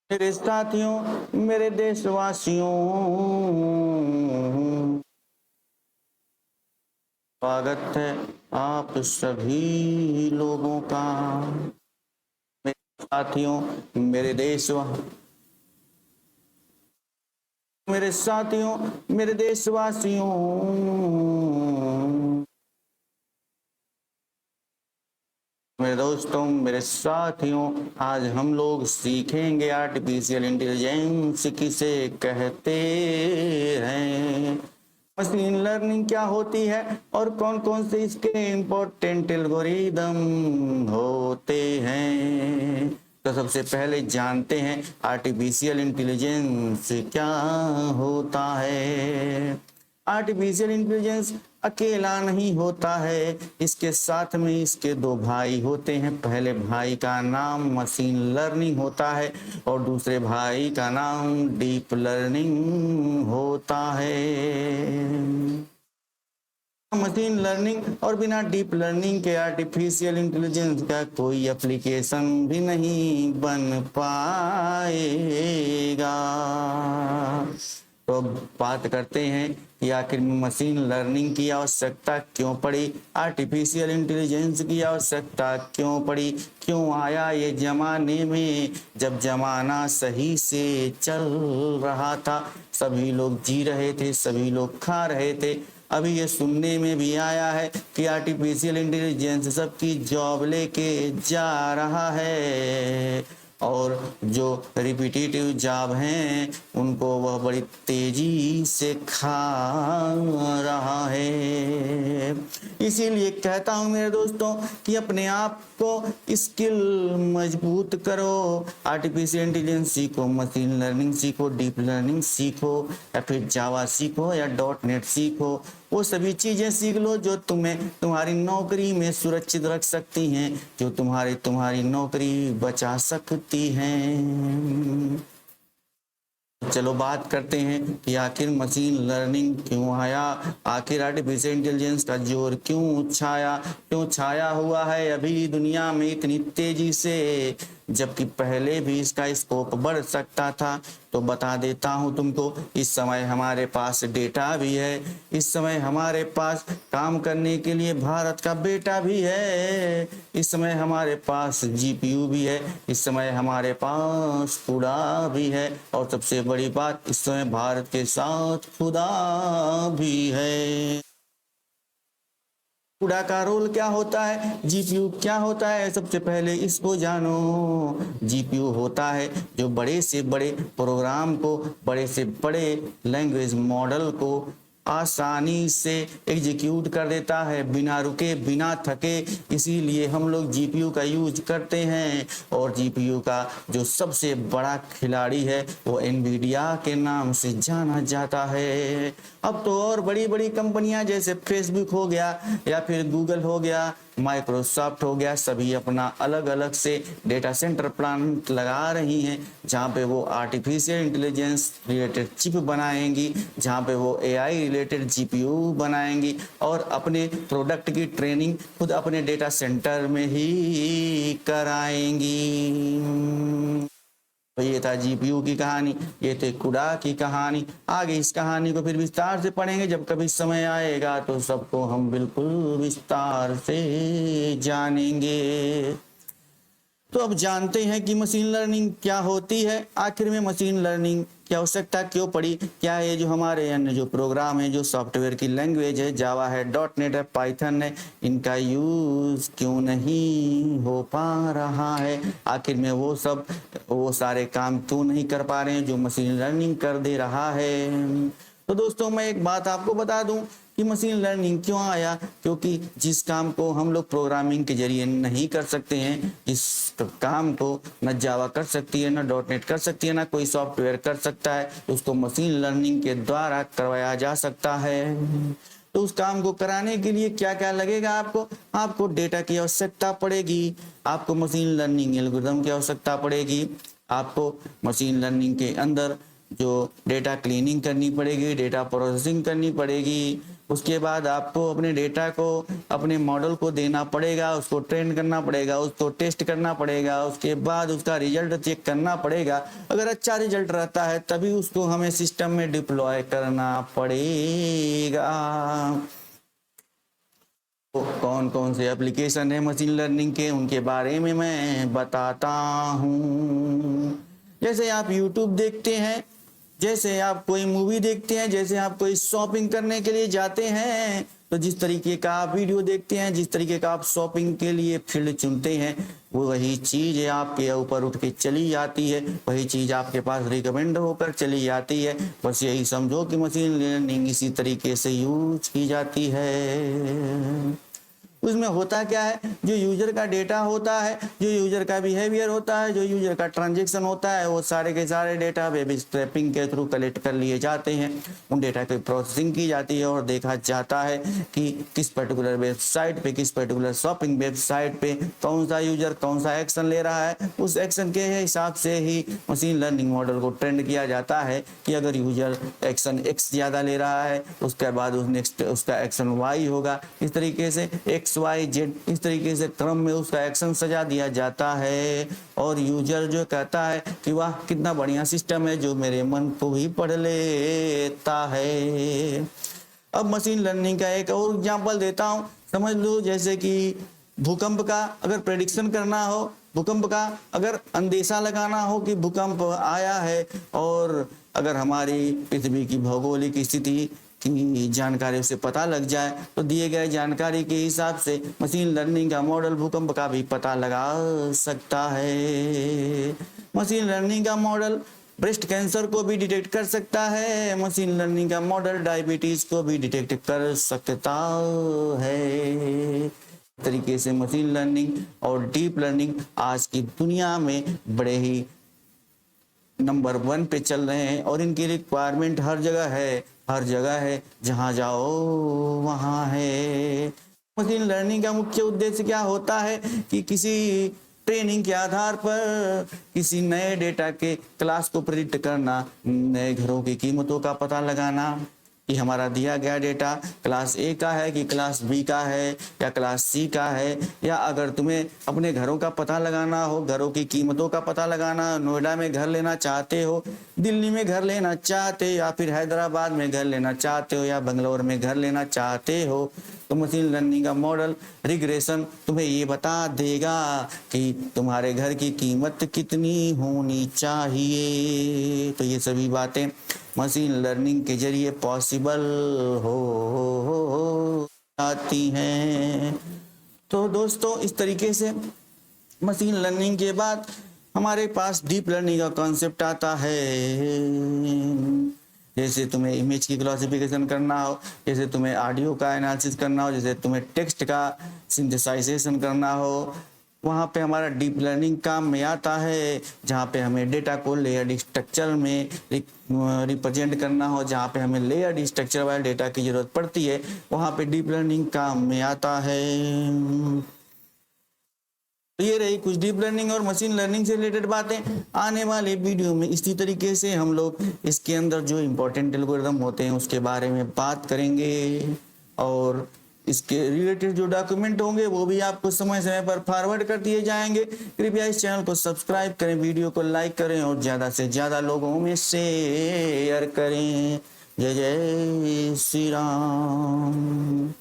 मेरे साथियों, मेरे देशवासियों, स्वागत है आप सभी लोगों का। मेरे साथियों, मेरे मेरे साथियों, मेरे देशवासियों, मेरे दोस्तों, मेरे साथियों, आज हम लोग सीखेंगे आर्टिफिशियल इंटेलिजेंस किसे कहते हैं, मशीन लर्निंग क्या होती है और कौन कौन से इसके इम्पोर्टेंट एल्गोरिदम होते हैं। तो सबसे पहले जानते हैं आर्टिफिशियल इंटेलिजेंस क्या होता है। आर्टिफिशियल इंटेलिजेंस अकेला नहीं होता है, इसके साथ में इसके दो भाई होते हैं। पहले भाई का नाम मशीन लर्निंग होता है और दूसरे भाई का नाम डीप लर्निंग होता है। मशीन लर्निंग और बिना डीप लर्निंग के आर्टिफिशियल इंटेलिजेंस का कोई एप्लीकेशन भी नहीं बन पाएगा। तो अब बात करते हैं कि आखिर मशीन लर्निंग की आवश्यकता क्यों पड़ी, आर्टिफिशियल इंटेलिजेंस की आवश्यकता क्यों पड़ी, क्यों आया ये जमाने में जब जमाना सही से चल रहा था, सभी लोग जी रहे थे, सभी लोग खा रहे थे। अभी ये सुनने में भी आया है कि आर्टिफिशियल इंटेलिजेंस सबकी जॉब लेके जा रहा है और जो रिपीटेटिव जॉब हैं उनको वह बड़ी तेजी से खा रहा है। इसीलिए कहता हूं मेरे दोस्तों कि अपने आप को स्किल मजबूत करो, आर्टिफिशियल इंटेलिजेंस सीखो, मशीन लर्निंग सीखो, डीप लर्निंग सीखो या फिर जावा सीखो या .NET सीखो। वो सभी चीजें सीख लो जो तुम्हें तुम्हारी नौकरी में सुरक्षित रख सकती हैं, जो तुम्हारी नौकरी बचा सकती हैं। चलो बात करते हैं कि आखिर मशीन लर्निंग क्यों आया, आखिर आर्टिफिशियल इंटेलिजेंस का जोर क्यों छाया हुआ है अभी दुनिया में इतनी तेजी से, जबकि पहले भी इसका स्कोप बढ़ सकता था। तो बता देता हूं तुमको, इस समय हमारे पास डेटा भी है, इस समय हमारे पास काम करने के लिए भारत का बेटा भी है, इस समय हमारे पास जीपीयू भी है, इस समय हमारे पास खुदा भी है और सबसे बड़ी बात, इस समय भारत के साथ खुदा भी है। खुदा का रोल क्या होता है, जीपीयू क्या होता है, सबसे पहले इसको जानो। जीपीयू होता है जो बड़े से बड़े प्रोग्राम को, बड़े से बड़े लैंग्वेज मॉडल को आसानी से एग्जीक्यूट कर देता है, बिना रुके बिना थके। इसीलिए हम लोग जीपीयू का यूज करते हैं और जीपीयू का जो सबसे बड़ा खिलाड़ी है वो एनवीडिया के नाम से जाना जाता है। अब तो और बड़ी बड़ी कंपनियां जैसे फेसबुक हो गया या फिर गूगल हो गया, माइक्रोसॉफ्ट हो गया, सभी अपना अलग अलग से डेटा सेंटर प्लांट लगा रही हैं जहाँ पे वो आर्टिफिशियल इंटेलिजेंस रिलेटेड चिप बनाएंगी, जहाँ पे वो एआई रिलेटेड जीपीयू बनाएंगी और अपने प्रोडक्ट की ट्रेनिंग खुद अपने डेटा सेंटर में ही कराएंगी। तो ये था जीपीयू की कहानी, ये थे कुडा की कहानी। आगे इस कहानी को फिर विस्तार से पढ़ेंगे, जब कभी समय आएगा तो सबको हम बिल्कुल विस्तार से जानेंगे। तो अब जानते हैं कि मशीन लर्निंग क्या होती है, आखिर में मशीन लर्निंग की आवश्यकता क्यों पड़ी, क्या ये जो हमारे अन्य जो प्रोग्राम है, जो सॉफ्टवेयर की लैंग्वेज है, जावा है, .NET है, पाइथन है, इनका यूज क्यों नहीं हो पा रहा है, आखिर में वो सारे काम क्यों नहीं कर पा रहे हैं जो मशीन लर्निंग कर दे रहा है। तो दोस्तों मैं एक बात आपको बता दूं कि मशीन लर्निंग क्यों आया, क्योंकि जिस काम को हम लोग प्रोग्रामिंग के जरिए नहीं कर सकते हैं, जिस काम को न जावा कर सकती है, न .NET कर सकती है, ना कोई सॉफ्टवेयर कर सकता है, उसको मशीन लर्निंग के द्वारा करवाया जा सकता है। तो उस काम को कराने के लिए क्या क्या लगेगा आपको डेटा की आवश्यकता पड़ेगी, आपको मशीन लर्निंग एल्गोरिथम की आवश्यकता पड़ेगी, आपको मशीन लर्निंग के अंदर जो डेटा क्लीनिंग करनी पड़ेगी, डेटा प्रोसेसिंग करनी पड़ेगी, उसके बाद आपको अपने डेटा को अपने मॉडल को देना पड़ेगा, उसको ट्रेन करना पड़ेगा, उसको टेस्ट करना पड़ेगा, उसके बाद उसका रिजल्ट चेक करना पड़ेगा। अगर अच्छा रिजल्ट रहता है तभी उसको हमें सिस्टम में डिप्लॉय करना पड़ेगा। तो कौन कौन से एप्लीकेशन है मशीन लर्निंग के, उनके बारे में मैं बताता हूँ। जैसे आप YouTube देखते हैं, जैसे आप कोई मूवी देखते हैं, जैसे आप कोई शॉपिंग करने के लिए जाते हैं, तो जिस तरीके का आप वीडियो देखते हैं, जिस तरीके का आप शॉपिंग के लिए फील्ड चुनते हैं, वो वही चीज आपके ऊपर उठ के चली जाती है, वही चीज आपके पास रिकमेंड होकर चली जाती है। बस यही समझो कि मशीन लर्निंग इसी तरीके से यूज की जाती है। उसमें होता क्या है, जो यूजर का डेटा होता है, जो यूजर का बिहेवियर होता है, जो यूजर का ट्रांजैक्शन होता है, वो सारे के सारे डेटा वेब स्क्रैपिंग के थ्रू कलेक्ट कर लिए जाते हैं। उन डेटा की प्रोसेसिंग की जाती है और देखा जाता है कि किस पर्टिकुलर वेबसाइट पे, किस पर्टिकुलर शॉपिंग वेबसाइट पे कौन सा यूजर कौन सा एक्शन ले रहा है। उस एक्शन के हिसाब से ही मशीन लर्निंग मॉडल को ट्रेंड किया जाता है कि अगर यूजर एक्शन एक्स ज़्यादा ले रहा है, उसके बाद नेक्स्ट उसका एक्शन वाई होगा। इस तरीके से एक्स वाई जेड इस तरीके से क्रम में उसका एक्शन सजा दिया जाता है और यूजर जो कहता है कि वाह कितना बढ़िया सिस्टम है जो मेरे मन को भी पढ़ लेता है। अब मशीन लर्निंग का एक और एग्जांपल देता हूँ, समझ लो जैसे कि भूकंप का अगर प्रेडिक्शन करना हो, भूकंप का अगर अंदेशा लगाना हो कि भूकंप आया है, और अगर हमारी पृथ्वी की भौगोलिक स्थिति की जानकारी से पता लग जाए, तो दिए गए जानकारी के हिसाब से मशीन लर्निंग का मॉडल भूकंप का भी पता लगा सकता है। मशीन लर्निंग का मॉडल ब्रेस्ट कैंसर को भी डिटेक्ट कर सकता है। मशीन लर्निंग का मॉडल डायबिटीज को भी डिटेक्ट कर सकता है। तरीके से मशीन लर्निंग और डीप लर्निंग आज की दुनिया में बड़े ही नंबर 1 पे चल रहे हैं और इनकी रिक्वायरमेंट हर जगह है, हर जगह है, जहां जाओ वहां है। मशीन लर्निंग का मुख्य उद्देश्य क्या होता है कि किसी ट्रेनिंग के आधार पर किसी नए डेटा के क्लास को प्रिडिक्ट करना, नए घरों की कीमतों का पता लगाना कि हमारा दिया गया डेटा क्लास ए का है कि क्लास बी का है या क्लास सी का है। या अगर तुम्हें अपने घरों का पता लगाना हो, घरों की कीमतों का पता लगाना, नोएडा में घर लेना चाहते हो, दिल्ली में घर लेना चाहते हो, या फिर हैदराबाद में घर लेना चाहते हो, या बंगलोर में घर लेना चाहते हो, तो मशीन लर्निंग का मॉडल रिग्रेशन तुम्हें ये बता देगा कि तुम्हारे घर की कीमत कितनी होनी चाहिए। तो ये सभी बातें मशीन लर्निंग के जरिए पॉसिबल हो जाती हैं। तो दोस्तों इस तरीके से मशीन लर्निंग के बाद हमारे पास डीप लर्निंग का कॉन्सेप्ट आता है। जैसे तुम्हें इमेज की क्लासिफिकेशन करना हो, जैसे तुम्हें ऑडियो का एनालिसिस करना हो, जैसे तुम्हें टेक्स्ट का सिंथेसाइजेशन करना हो, वहाँ पे हमारा डीप लर्निंग काम में आता है। जहाँ पे हमें डेटा को लेयर्ड स्ट्रक्चर में रिप्रेजेंट करना हो, जहाँ पे हमें लेयर्ड स्ट्रक्चर वाले डेटा की जरूरत पड़ती है, वहाँ पे डीप लर्निंग काम में आता है। तो ये रही कुछ डीप लर्निंग और मशीन लर्निंग से रिलेटेड बातें। आने वाले वीडियो में इसी तरीके से हम लोग इसके अंदर जो इम्पोर्टेंट एल्गोरिथम होते हैं उसके बारे में बात करेंगे और इसके रिलेटेड जो डॉक्यूमेंट होंगे वो भी आपको समय समय पर फॉरवर्ड कर दिए जाएंगे। कृपया इस चैनल को सब्सक्राइब करें, वीडियो को लाइक करें और ज़्यादा से ज़्यादा लोगों में शेयर करें। जय जय श्री राम।